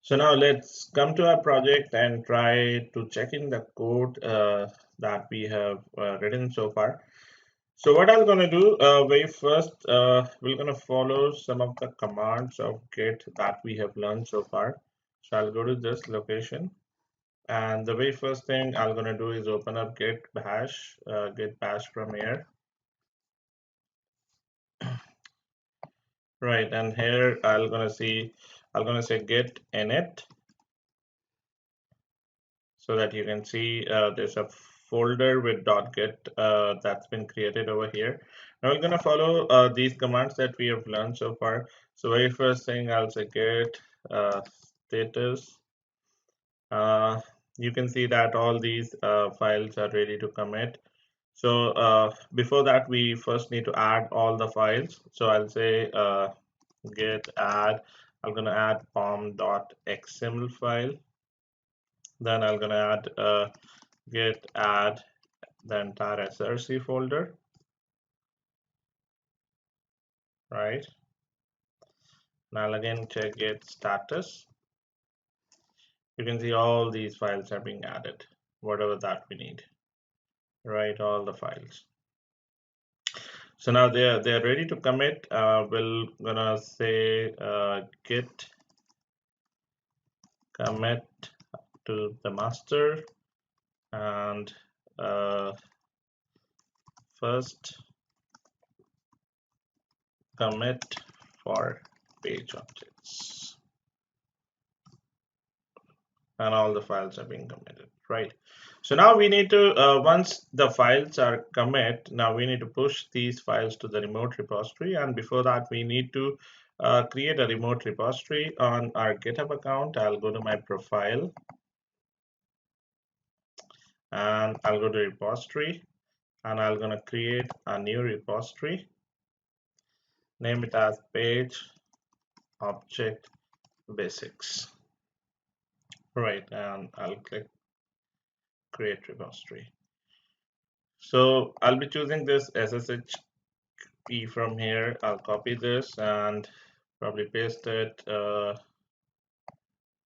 So now let's come to our project and try to check in the code that we have written so far. So what I'm going to do, very first, we're going to follow some of the commands of Git that we have learned so far. So I'll go to this location, and the very first thing I'm going to do is open up Git bash from here. Right, and here I'm going to say git init, so that you can see there's a folder with .git that's been created over here. Now we're going to follow these commands that we have learned so far. So very first thing, I'll say git status. Uh, you can see that all these files are ready to commit. So before that, we first need to add all the files. So I'll say git add. I'm going to add pom.xml file. Then I'm going to add git add the entire src folder, right? Now again check git status. You can see all these files are being added, whatever that we need, right? All the files. So now they're ready to commit. We're gonna say git commit to the master, and first commit for page objects, and all the files are being committed, right? So now we need to, once the files are commit, now we need to push these files to the remote repository. And before that, we need to create a remote repository on our GitHub account. I'll go to my profile, and I'll go to repository, and I'm going to create a new repository, name it as page object basics, right? And I'll click create repository. So I'll be choosing this SSH key from here. I'll copy this and probably paste it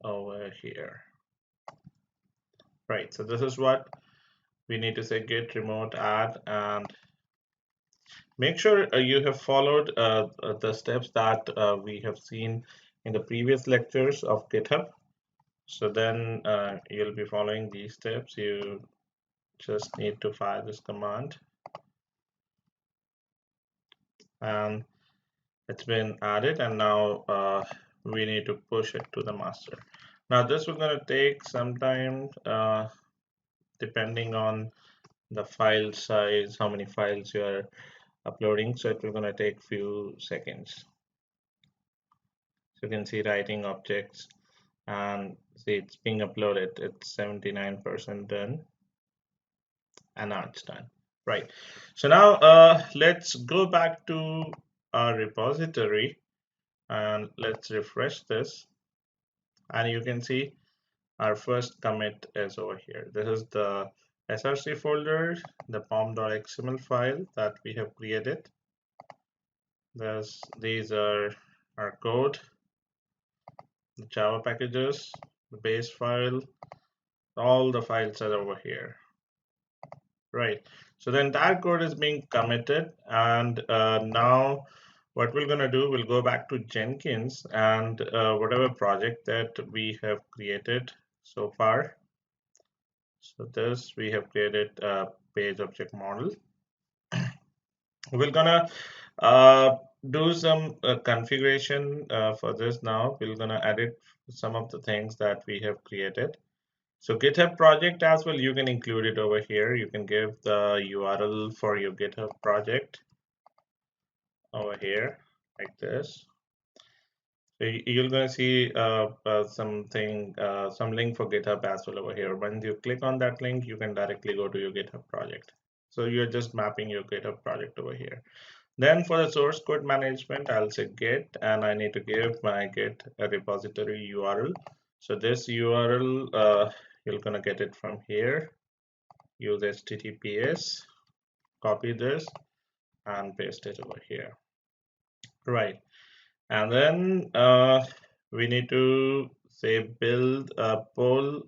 over here. Right, so this is what we need to say git remote add, and make sure you have followed the steps that we have seen in the previous lectures of GitHub. So then you'll be following these steps. You just need to fire this command, and it's been added, and now we need to push it to the master. Now this is going to take some time depending on the file size, how many files you are uploading, so it will going to take few seconds. So you can see writing objects, and see it's being uploaded. It's 79% done, and now it's done, right? So now let's go back to our repository, and let's refresh this, and you can see our first commit is over here. This is the src folder, the pom.xml file that we have created. These are our code, the Java packages, the base file, all the files are over here, right? So the entire code is being committed, and now what we're going to do, we'll go back to Jenkins, and whatever project that we have created so far. So this, we have created a page object model. We're gonna do some configuration for this now. We're gonna edit some of the things that we have created. So GitHub project as well, you can include it over here. You can give the URL for your GitHub project over here like this. So you're going to see some link for GitHub as well over here. When you click on that link, you can directly go to your GitHub project. So you're just mapping your GitHub project over here. Then for the source code management, I'll say git, and I need to give my git a repository URL. So this URL, you're gonna get it from here. Use HTTPS, copy this, and paste it over here. Right, and then we need to say build a poll.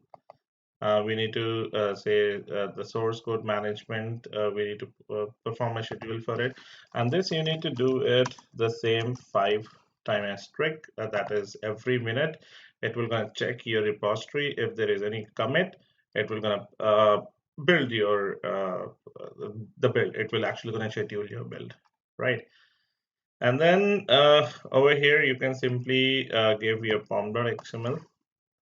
We need to say the source code management. We need to perform a schedule for it, and this you need to do it the same 5 time asterisk. That is every minute. It will gonna check your repository. If there is any commit, it will gonna build your the build. It will actually gonna schedule your build, right? And then over here you can simply give your pom.xml.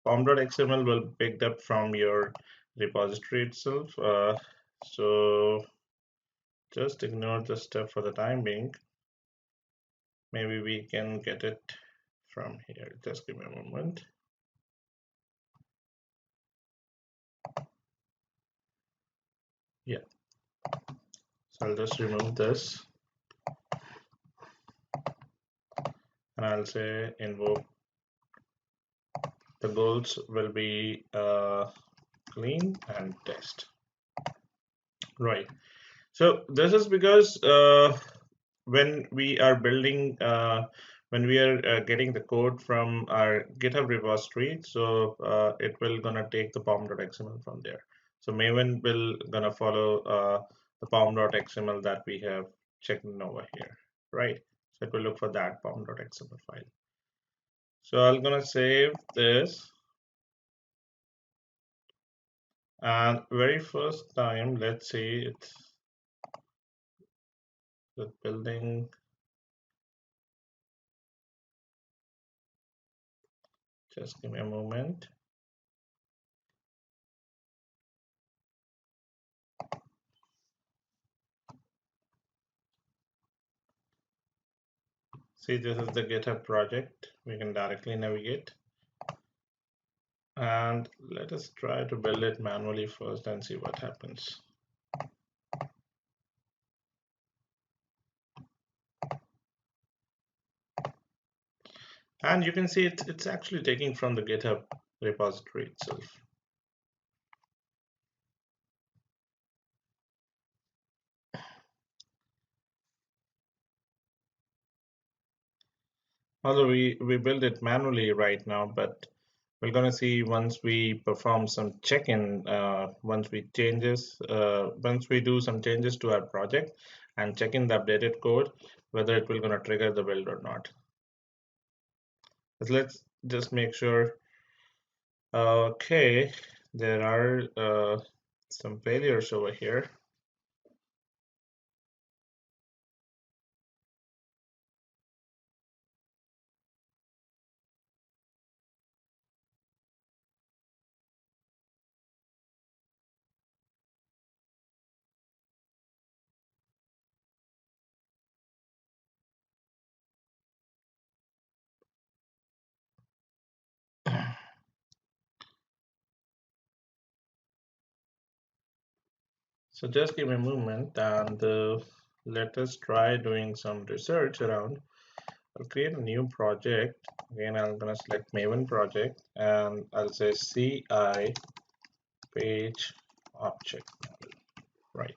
Pom.xml will be picked up from your repository itself. So just ignore the step for the time being. Maybe we can get it from here. Just give me a moment. Yeah, so I'll just remove this and I'll say invoke. The goals will be clean and test. Right. So this is because when we are building, when we are getting the code from our GitHub repository, so it will gonna take the pom.xml from there. So Maven will gonna follow the pom.xml that we have checked in over here, right? So it will look for that pom.xml file. So I'm gonna save this, and very first time, let's see, it's the building. Just give me a moment. See, this is the GitHub project. We can directly navigate. And let us try to build it manually first and see what happens. And you can see it's actually taking from the GitHub repository itself. Although we build it manually right now, but we're going to see once we perform some check-in, once we do some changes to our project and check in the updated code, whether it will going to trigger the build or not. But let's just make sure. Okay, there are some failures over here. So just give me a moment and let us try doing some research around. I'll create a new project. Again, I'm going to select Maven project and I'll say CI page object model. Right.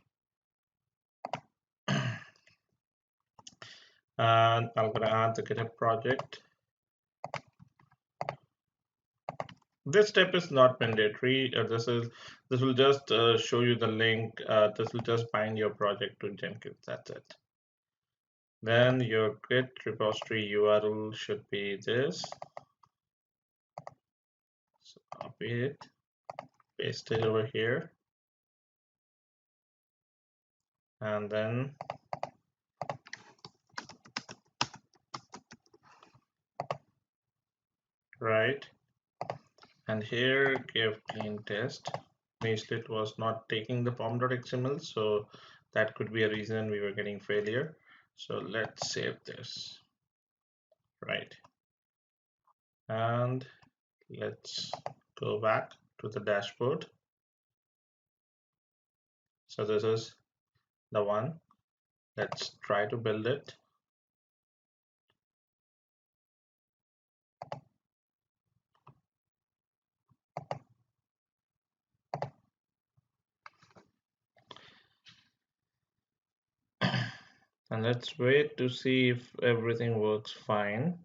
And I'm going to add the GitHub project. This step is not mandatory. This will just show you the link. This will just bind your project to Jenkins. That's it. Then your Git repository URL should be this. So copy it, paste it over here, and then right. And here give clean test. Initially it was not taking the pom.xml, so that could be a reason we were getting failure. So let's save this. Right. And let's go back to the dashboard. So this is the one. Let's try to build it. And let's wait to see if everything works fine.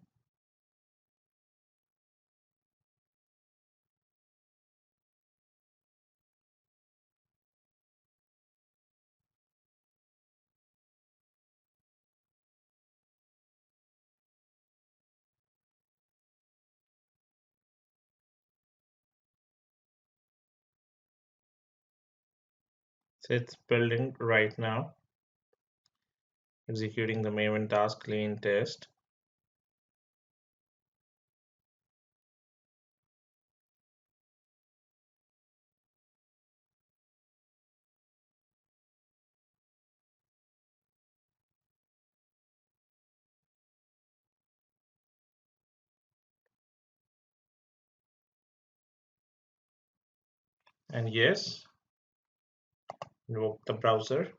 So it's building right now, executing the Maven task clean test. And yes, invoke the browser.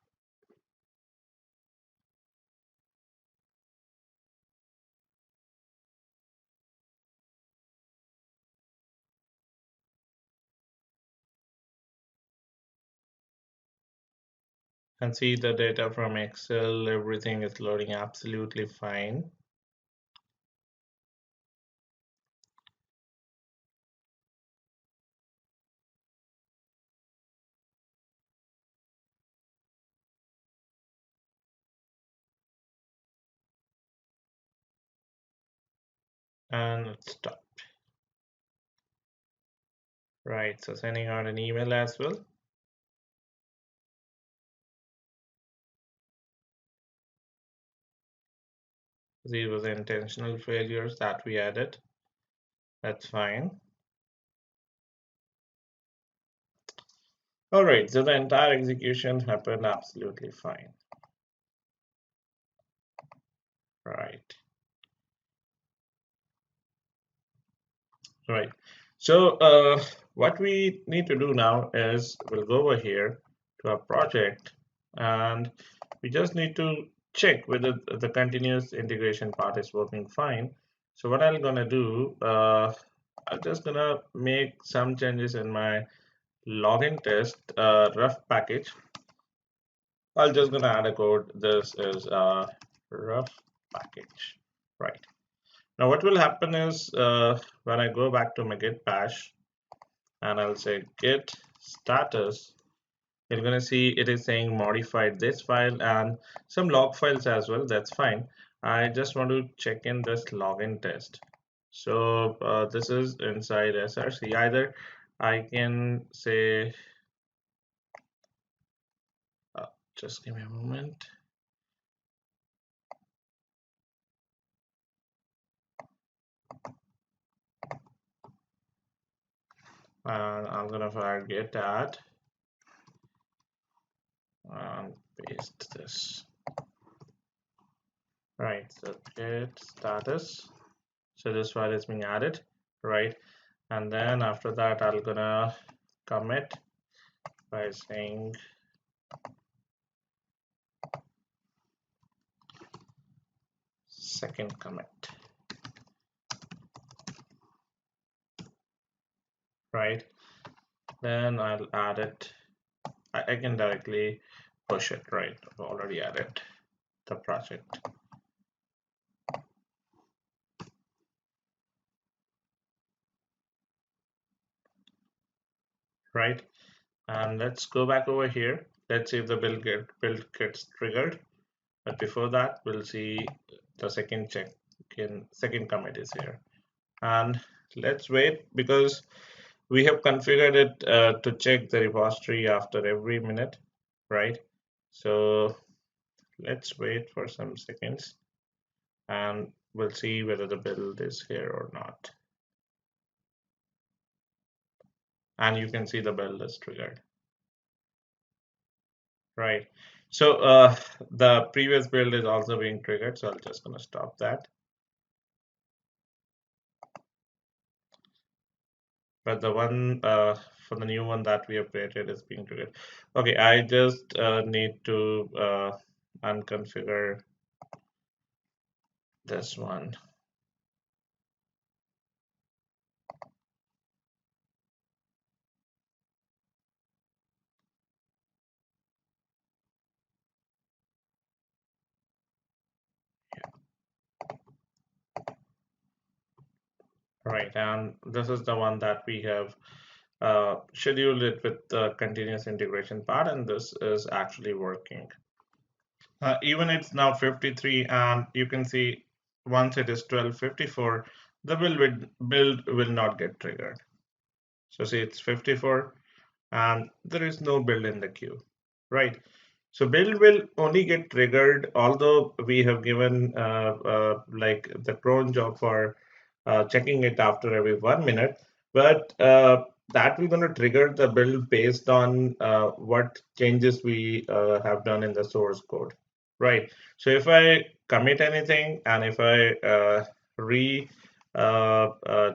And see the data from Excel, everything is loading absolutely fine. And let's stop. Right, so sending out an email as well. These were the intentional failures that we added. That's fine. All right, so the entire execution happened absolutely fine. Right. Right. So what we need to do now is we'll go over here to our project and we just need to check whether the continuous integration part is working fine. So what I'm gonna do, I'm just gonna make some changes in my login test rough package. I'm just gonna add a code. This is a rough package, right? Now what will happen is when I go back to my git bash and I'll say git status, you're gonna see it is saying modified this file and some log files as well. That's fine. I just want to check in this login test. So this is inside SRC. Either I can say, just give me a moment. And I'm gonna fire git add and paste this. Right, so git status. So this file is being added, right? And then after that, I'm gonna commit by saying second commit, right? Then I'll add it. I can directly push it, right? I've already added the project. Right, and let's go back over here. Let's see if the build gets triggered. But before that, we'll see the second check. Second commit is here, and let's wait because we have configured it to check the repository after every minute, right? So let's wait for some seconds, and we'll see whether the build is here or not. And you can see the build is triggered. Right. So the previous build is also being triggered, so I'm just going to stop that. But the one for the new one that we have created is being triggered. Okay, I just need to unconfigure this one. Right, and this is the one that we have scheduled it with the continuous integration part, and this is actually working. Even it's now 53, and you can see once it is 12:54, the build will not get triggered. So see, it's 54, and there is no build in the queue. right? So build will only get triggered, although we have given like the cron job for checking it after every 1 minute, but that we're going to trigger the build based on what changes we have done in the source code, right? So if I commit anything and if I re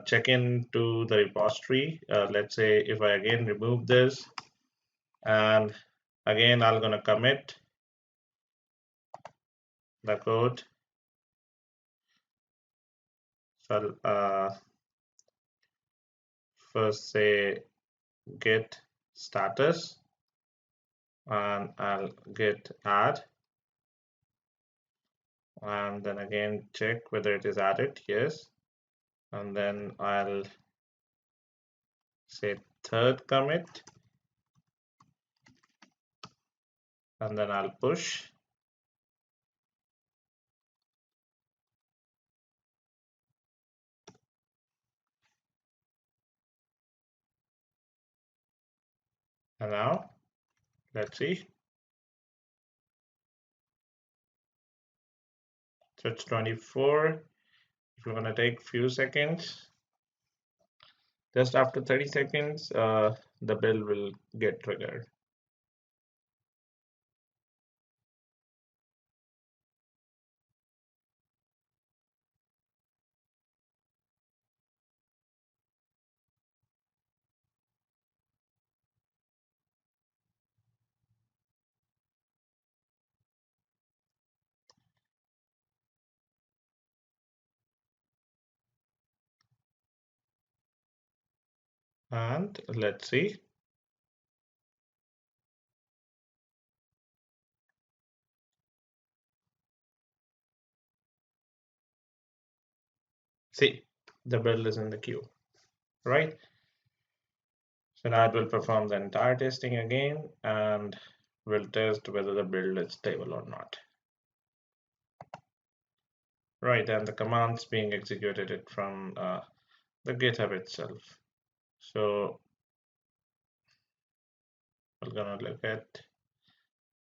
check into the repository, let's say if I again remove this and again I'm going to commit the code. So I'll first say get status and I'll get add and then again check whether it is added, yes, and then I'll say third commit and then I'll push and now let's see. So it's 24. If you're gonna take few seconds, just after 30 seconds, the build will get triggered. And let's see. See, the build is in the queue, right? So now it will perform the entire testing again and will test whether the build is stable or not. Right, and the commands being executed it from the GitHub itself. So we're gonna look at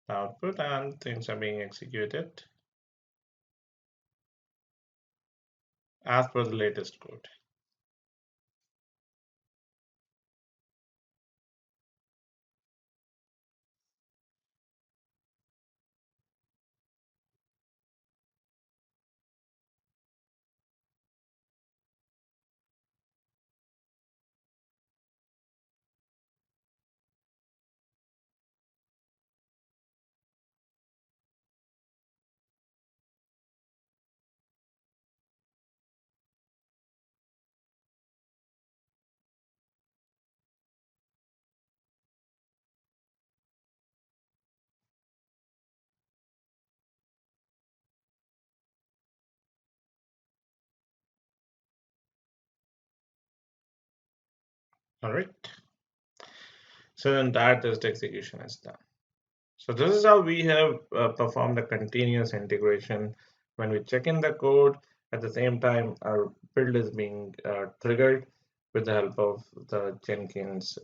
the output and things are being executed as per the latest code. All right. So the entire test execution is done. So this is how we have performed a continuous integration. When we check in the code, at the same time, our build is being triggered with the help of the Jenkins,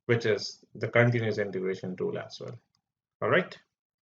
which is the continuous integration tool as well. All right.